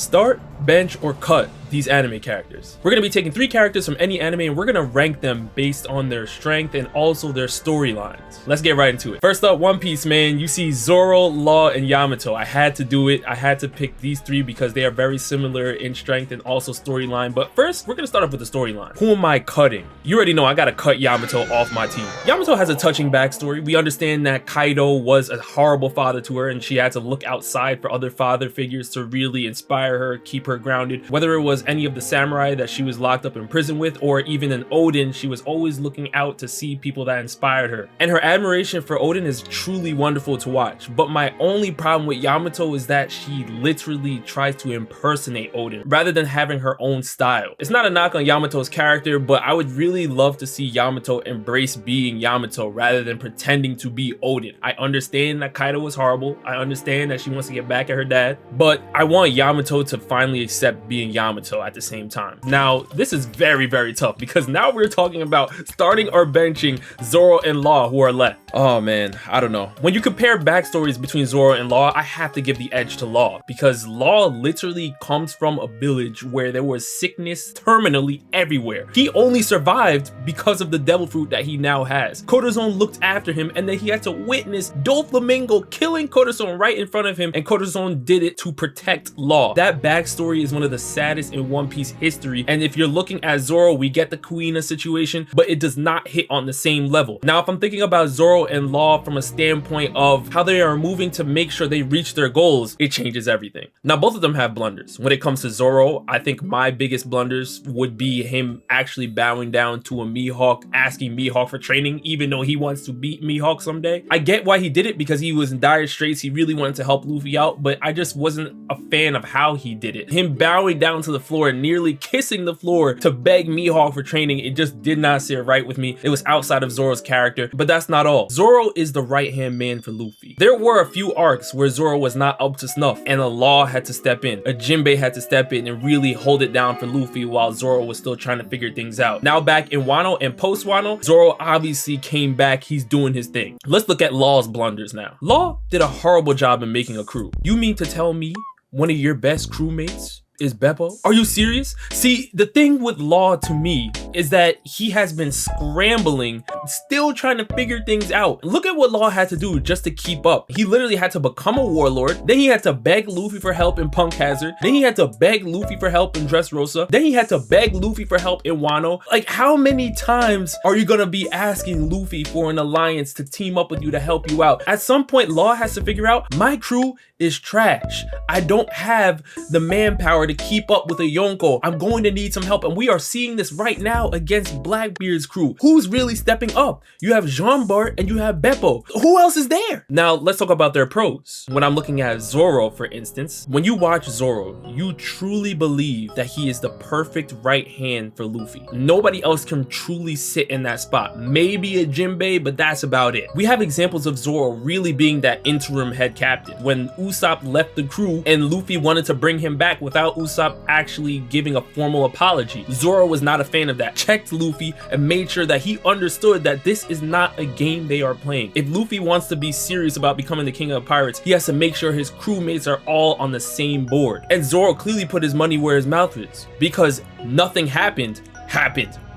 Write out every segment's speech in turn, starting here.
Start, bench, or cut these anime characters. We're gonna be taking 3 characters from any anime and we're gonna rank them based on their strength and also their storylines. Let's get right into it. First up, One Piece, man. You see Zoro, Law, and Yamato. I had to do it. I had to pick these 3 because they are very similar in strength and also storyline. But first, we're gonna start off with the storyline. Who am I cutting? You already know I gotta cut Yamato off my team. Yamato has a touching backstory. We understand that Kaido was a horrible father to her and she had to look outside for other father figures to really inspire her, keep her grounded. Whether it was any of the samurai that she was locked up in prison with, or even in Odin, she was always looking out to see people that inspired her. And her admiration for Odin is truly wonderful to watch. But my only problem with Yamato is that she literally tries to impersonate Odin rather than having her own style. It's not a knock on Yamato's character, but I would really love to see Yamato embrace being Yamato rather than pretending to be Odin. I understand that Kaido was horrible. I understand that she wants to get back at her dad, but I want Yamato to finally accept being Yamato at the same time. Now, this is very, very tough because now we're talking about starting or benching Zoro and Law, who are left. Oh man, I don't know. When you compare backstories between Zoro and Law, I have to give the edge to Law because Law literally comes from a village where there was sickness terminally everywhere. He only survived because of the devil fruit that he now has. Corazon looked after him and then he had to witness Doflamingo killing Corazon right in front of him, and Corazon did it to protect Law. That backstory is one of the saddest in One Piece history, and if you're looking at Zoro, we get the Kuina situation, but it does not hit on the same level. Now, if I'm thinking about Zoro and Law from a standpoint of how they are moving to make sure they reach their goals, it changes everything. Now, both of them have blunders. When it comes to Zoro, I think my biggest blunders would be him actually bowing down to a Mihawk, asking Mihawk for training, even though he wants to beat Mihawk someday. I get why he did it because he was in dire straits. He really wanted to help Luffy out, but I just wasn't a fan of how he did it. Him bowing down to the floor and nearly kissing the floor to beg Mihawk for training, it just did not sit right with me. It was outside of Zoro's character, but that's not all. Zoro is the right-hand man for Luffy. There were a few arcs where Zoro was not up to snuff and a Law had to step in. A Jinbei had to step in and really hold it down for Luffy while Zoro was still trying to figure things out. Now back in Wano and post Wano, Zoro obviously came back. He's doing his thing. Let's look at Law's blunders now. Law did a horrible job in making a crew. You mean to tell me one of your best crewmates is Beppo? Are you serious? See, the thing with Law to me is that he has been scrambling, still trying to figure things out. Look at what Law had to do just to keep up. He literally had to become a warlord, then he had to beg Luffy for help in Punk Hazard, then he had to beg Luffy for help in Dressrosa, then he had to beg Luffy for help in Wano. Like, how many times are you gonna be asking Luffy for an alliance to team up with you to help you out? At some point, Law has to figure out, my crew is trash. I don't have the manpower to keep up with a Yonko. I'm going to need some help, and we are seeing this right now against Blackbeard's crew. Who's really stepping up? You have Jean Bart and you have Beppo. Who else is there? Now, let's talk about their pros. When I'm looking at Zoro, for instance, when you watch Zoro, you truly believe that he is the perfect right hand for Luffy. Nobody else can truly sit in that spot. Maybe a Jinbei, but that's about it. We have examples of Zoro really being that interim head captain. When Usopp left the crew and Luffy wanted to bring him back without Usopp actually giving a formal apology, Zoro was not a fan of that. Checked Luffy and made sure that he understood that this is not a game they are playing. If Luffy wants to be serious about becoming the king of the pirates, he has to make sure his crewmates are all on the same board. And Zoro clearly put his money where his mouth is because nothing happened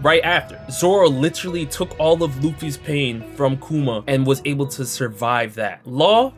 right after. Zoro literally took all of Luffy's pain from Kuma and was able to survive that. Law,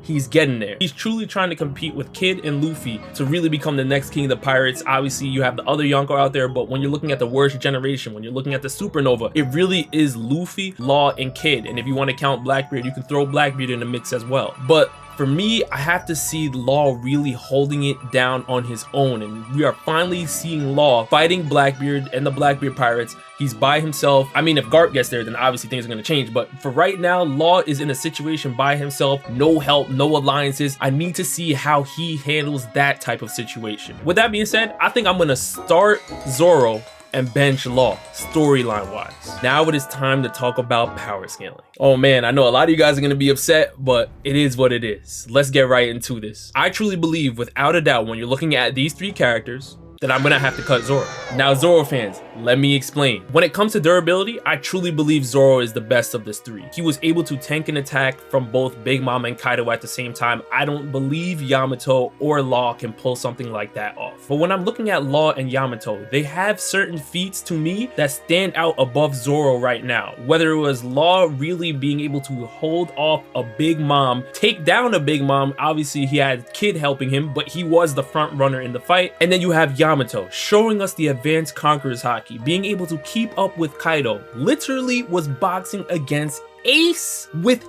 he's getting there. He's truly trying to compete with Kid and Luffy to really become the next king of the pirates. Obviously, you have the other Yonko out there, but when you're looking at the worst generation, when you're looking at the supernova, it really is Luffy, Law, and Kid. And if you want to count Blackbeard, you can throw Blackbeard in the mix as well. But for me, I have to see Law really holding it down on his own, and we are finally seeing Law fighting Blackbeard and the Blackbeard Pirates. He's by himself. I mean, if Garp gets there, then obviously things are going to change, but for right now, Law is in a situation by himself, no help, no alliances. I need to see how he handles that type of situation. With that being said, I think I'm going to start Zoro and bench Law, storyline wise. Now it is time to talk about power scaling. Oh man, I know a lot of you guys are gonna be upset, but it is what it is. Let's get right into this. I truly believe, without a doubt, when you're looking at these 3 characters, that I'm gonna have to cut Zoro. Now, Zoro fans, Let me explain. When it comes to durability, I truly believe Zoro is the best of this three. He was able to tank an attack from both Big Mom and Kaido at the same time. I don't believe Yamato or Law can pull something like that off. But when I'm looking at Law and Yamato, they have certain feats to me that stand out above Zoro right now. Whether it was Law really being able to hold off a Big Mom, take down a Big Mom, obviously he had Kid helping him, but he was the front runner in the fight. And then you have Yamato showing us the advanced Conqueror's Haki, being able to keep up with Kaido, literally was boxing against Ace with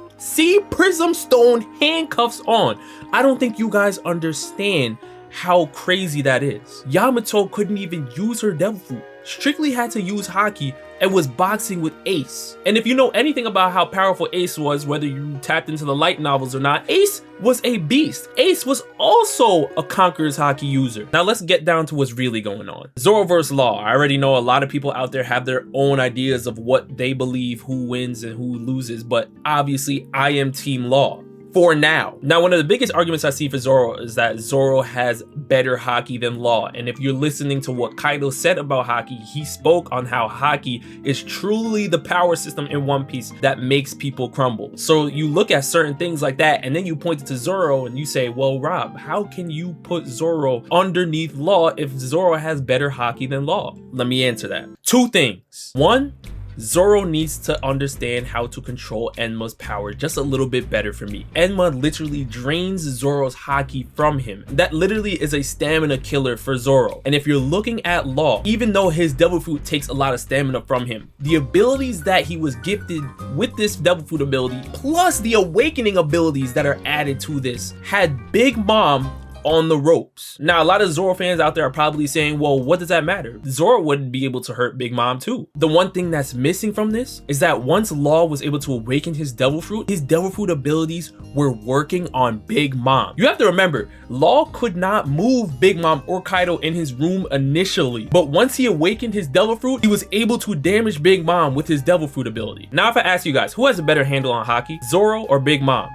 Prism Stone handcuffs on. I don't think you guys understand how crazy that is. Yamato couldn't even use her Devil Fruit, strictly had to use Haki and was boxing with Ace. And if you know anything about how powerful Ace was, whether you tapped into the light novels or not, Ace was a beast. Ace was also a Conqueror's Haki user. Now let's get down to what's really going on. Zoro versus Law. I already know a lot of people out there have their own ideas of what they believe who wins and who loses, but obviously I am Team Law. For now. Now, one of the biggest arguments I see for Zoro is that Zoro has better Haki than Law. And if you're listening to what Kaido said about Haki, he spoke on how Haki is truly the power system in One Piece that makes people crumble. So you look at certain things like that, and then you point it to Zoro and you say, well, Rob, how can you put Zoro underneath Law if Zoro has better Haki than Law? Let me answer that. Two things. One, Zoro needs to understand how to control Enma's power just a little bit better for me. Enma literally drains Zoro's Haki from him. That literally is a stamina killer for Zoro. And if you're looking at Law, even though his Devil Fruit takes a lot of stamina from him, the abilities that he was gifted with this Devil Fruit ability, plus the awakening abilities that are added to this, had Big Mom on the ropes. Now, a lot of Zoro fans out there are probably saying, well, what does that matter? Zoro wouldn't be able to hurt Big Mom too. The one thing that's missing from this is that once Law was able to awaken his Devil Fruit abilities were working on Big Mom. You have to remember, Law could not move Big Mom or Kaido in his room initially, but once he awakened his Devil Fruit, he was able to damage Big Mom with his Devil Fruit ability. Now, if I ask you guys, who has a better handle on Haki, Zoro or Big Mom?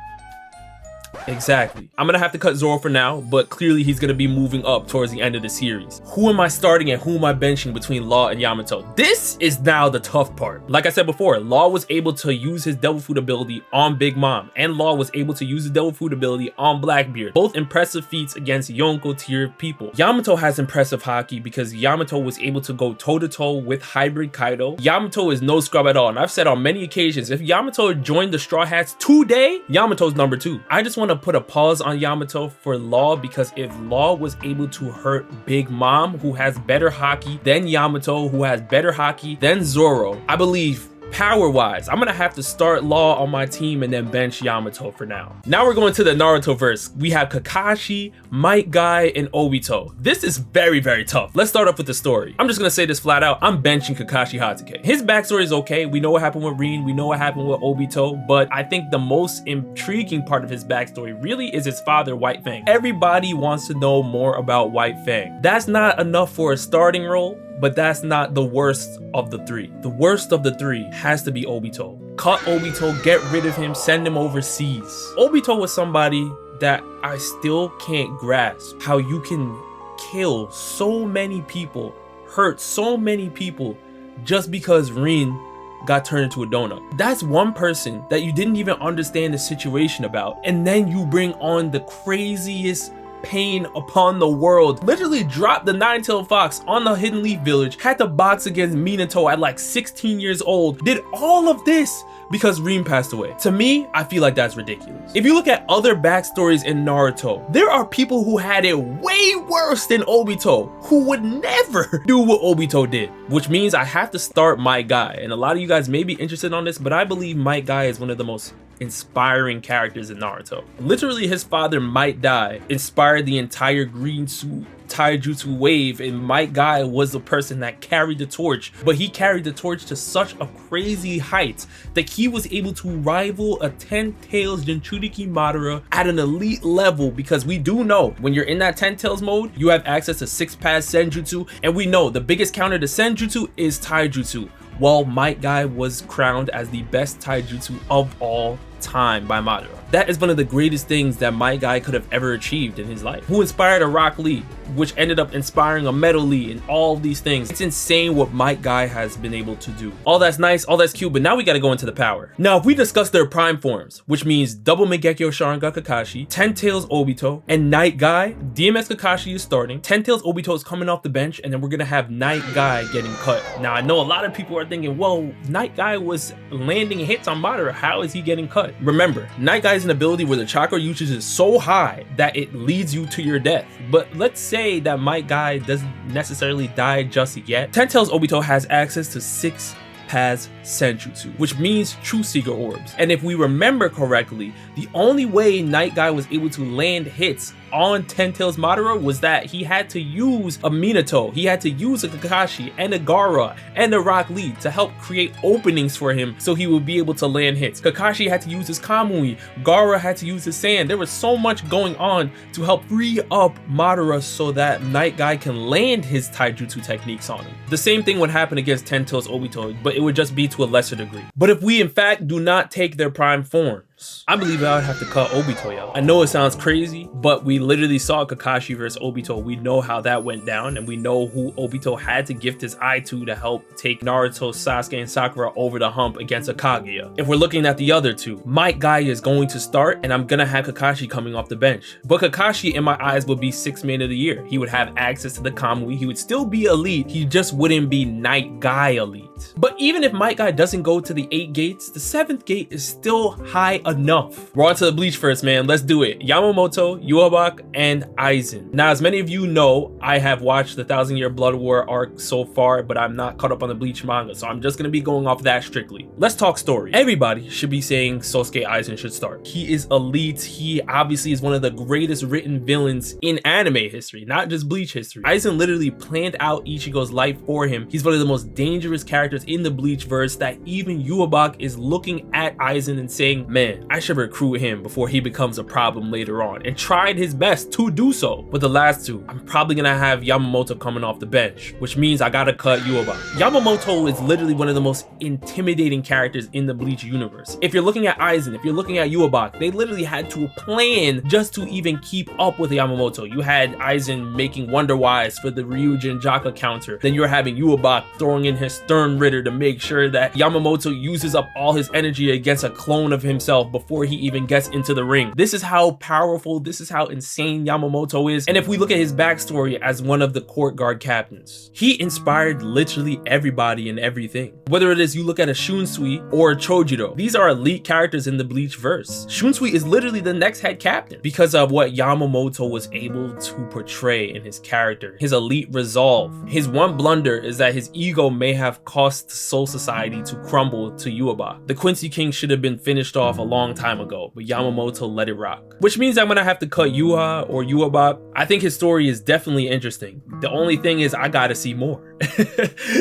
Exactly. I'm gonna have to cut Zoro for now, but clearly he's gonna be moving up towards the end of the series. Who am I starting and who am I benching between Law and Yamato? This is now the tough part. Like I said before, Law was able to use his Devil Fruit ability on Big Mom, and Law was able to use his Devil Fruit ability on Blackbeard. Both impressive feats against Yonko tier people. Yamato has impressive Haki because Yamato was able to go toe-to-toe with Hybrid Kaido. Yamato is no scrub at all, and I've said on many occasions, if Yamato joined the Straw Hats today, Yamato's number 2. I just want to put a pause on Yamato for Law, because if Law was able to hurt Big Mom, who has better Haki than Yamato, who has better Haki than Zoro, I believe power wise, I'm gonna have to start Law on my team and then bench Yamato for now. Now we're going to the Naruto verse. We have Kakashi, Might Guy, and Obito. This is very, very tough. Let's start off with the story. I'm just gonna say this flat out. I'm benching Kakashi Hatake. His backstory is okay. We know what happened with Rin. We know what happened with Obito, but I think the most intriguing part of his backstory really is his father, White Fang. Everybody wants to know more about White Fang. That's not enough for a starting role, but that's not the worst of the three. The worst of the three has to be Obito. Cut Obito, get rid of him, send him overseas. Obito was somebody that I still can't grasp how you can kill so many people, hurt so many people just because Rin got turned into a donut. That's one person that you didn't even understand the situation about, and then you bring on the craziest pain upon the world. Literally dropped the Nine-Tailed Fox on the Hidden Leaf Village, had to box against Minato at like 16 years old, did all of this because Rin passed away. To me, I feel like that's ridiculous. If you look at other backstories in Naruto, there are people who had it way worse than Obito, who would never do what Obito did, which means I have to start Might Guy. And a lot of you guys may be interested on this, but I believe Might Guy is one of the most inspiring characters in Naruto. Literally, his father Might Die inspired the entire green suit taijutsu wave, and Might Guy was the person that carried the torch, but he carried the torch to such a crazy height that he was able to rival a 10 tails Jinchuriki Madara at an elite level, because we do know when you're in that 10 tails mode, you have access to 6-pass senjutsu, and we know the biggest counter to senjutsu is taijutsu. Well, Might Guy was crowned as the best taijutsu of all time by Madara. That is one of the greatest things that Might Guy could have ever achieved in his life. Who inspired a Rock Lee, which ended up inspiring a Metal Lee, and all these things. It's insane what Might Guy has been able to do. All that's nice, all that's cute, but now we gotta go into the power. Now, if we discuss their prime forms, which means Double Mangekyo Sharingan Kakashi, Ten Tails Obito, and Night Guy, DMS Kakashi is starting, Ten Tails Obito is coming off the bench, and then we're gonna have Night Guy getting cut. Now, I know a lot of people are thinking, well, Night Guy was landing hits on Madara, how is he getting cut? Remember, Night Guy is an ability where the chakra usage is so high that it leads you to your death. But let's say that Might Guy doesn't necessarily die just yet. Ten Tails Obito has access to 6 Paz Senjutsu, which means True Seeker Orbs. And if we remember correctly, the only way Night Guy was able to land hits on Ten Tails Madara was that he had to use a Minato, he had to use a Kakashi and a Gaara and a Rock Lee to help create openings for him so he would be able to land hits. Kakashi had to use his Kamui, Gaara had to use his Sand. There was so much going on to help free up Madara so that Night Guy can land his taijutsu techniques on him. The same thing would happen against Ten Tails Obito, but it would just be to a lesser degree. But if we in fact do not take their prime forms, I believe I would have to cut Obito out. I know it sounds crazy, but we literally saw Kakashi versus Obito. We know how that went down, and we know who Obito had to gift his eye to help take Naruto, Sasuke, and Sakura over the hump against Kaguya. If we're looking at the other two, Might Guy is going to start, and I'm gonna have Kakashi coming off the bench. But Kakashi, in my eyes, would be 6th man of the year. He would have access to the Kamui. He would still be elite. He just wouldn't be Night Guy elite. But even if Might Guy doesn't go to the 8 gates, the 7th gate is still high enough. We're on to the Bleach first, man. Let's do it. Yamamoto, yhwach, and Aizen. Now, as many of you know, I have watched the 1000-Year Blood War arc so far, but I'm not caught up on the Bleach manga, so I'm just gonna be going off that strictly. Let's talk story. Everybody should be saying Sosuke Aizen should start. He is elite. He obviously is one of the greatest written villains in anime history, not just Bleach history. Aizen literally planned out Ichigo's life for him. He's one of the most dangerous characters in the Bleach verse that even yhwach is looking at Aizen and saying, man, I should recruit him before he becomes a problem later on, and tried his best to do so. But the last two, I'm probably gonna have Yamamoto coming off the bench, which means I gotta cut yhwach. Yamamoto is literally one of the most intimidating characters in the Bleach universe. If you're looking at Aizen, if you're looking at yhwach, they literally had to plan just to even keep up with Yamamoto. You had Aizen making Wonder Wise for the Ryujin Jaka counter, then you're having yhwach throwing in his Stern Ritter to make sure that Yamamoto uses up all his energy against a clone of himself before he even gets into the ring. This is how powerful, this is how insane Yamamoto is. And if we look at his backstory as one of the court guard captains, he inspired literally everybody and everything. Whether it is you look at a Shunsui or a Chojiro, these are elite characters in the Bleach verse. Shunsui is literally the next head captain because of what Yamamoto was able to portray in his character, his elite resolve. His one blunder is that his ego may have caused Soul Society to crumble to yhwach. The Quincy King should have been finished off a long time ago, but Yamamoto let it rock. Which means I'm gonna have to cut Yuha or yhwach. I think his story is definitely interesting. The only thing is I gotta see more.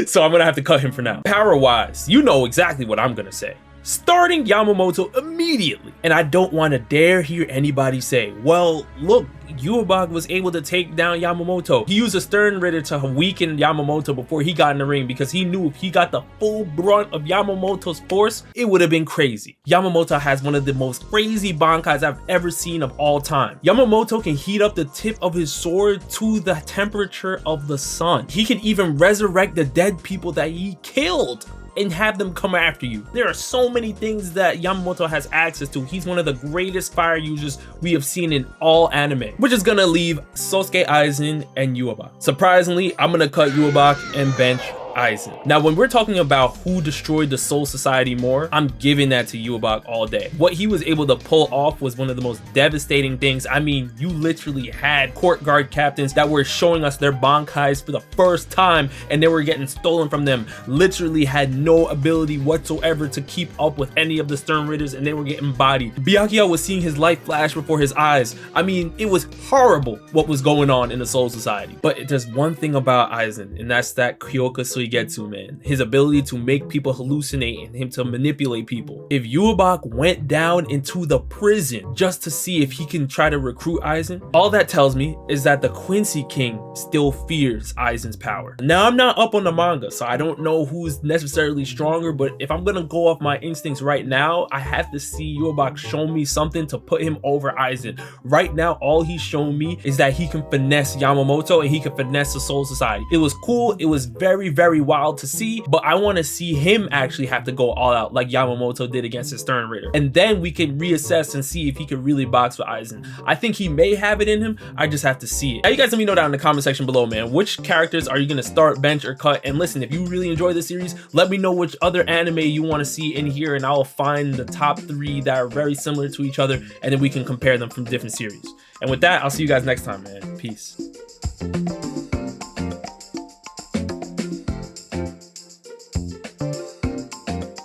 So I'm gonna have to cut him for now. Power wise, you know exactly what I'm gonna say. Starting Yamamoto immediately. And I don't want to dare hear anybody say, well, look, yhwach was able to take down Yamamoto. He used a Stern Ritter to weaken Yamamoto before he got in the ring because he knew if he got the full brunt of Yamamoto's force, it would have been crazy. Yamamoto has one of the most crazy bankais I've ever seen of all time. Yamamoto can heat up the tip of his sword to the temperature of the sun. He can even resurrect the dead people that he killed and have them come after you. There are so many things that Yamamoto has access to. He's one of the greatest fire users we have seen in all anime, which is gonna leave Sosuke Aizen and yhwach. Surprisingly, I'm gonna cut yhwach and bench Aizen. Now, when we're talking about who destroyed the Soul Society more, I'm giving that to yhwach all day. What he was able to pull off was one of the most devastating things. I mean, you literally had court guard captains that were showing us their bankais for the first time and they were getting stolen from them. Literally had no ability whatsoever to keep up with any of the Stern Ritters and they were getting bodied. Byakuya was seeing his life flash before his eyes. I mean, it was horrible what was going on in the Soul Society. But there's one thing about Aizen, and that's that Kyokusui really get to, man. His ability to make people hallucinate and him to manipulate people. If yhwach went down into the prison just to see if he can try to recruit Aizen, all that tells me is that the Quincy King still fears Aizen's power. Now, I'm not up on the manga, so I don't know who's necessarily stronger, but if I'm gonna go off my instincts right now, I have to see yhwach show me something to put him over Aizen. Right now, all he's shown me is that he can finesse Yamamoto and he can finesse the Soul Society. It was cool, it was very, very wild to see, but I want to see him actually have to go all out like Yamamoto did against his Stern Raider. And then we can reassess and see if he can really box with Aizen. I think he may have it in him, I just have to see it. Now, you guys let me know down in the comment section below, man. Which characters are you gonna start, bench, or cut? And listen, if you really enjoy this series, let me know which other anime you want to see in here, and I'll find the top 3 that are very similar to each other, and then we can compare them from different series. And with that, I'll see you guys next time, man. Peace.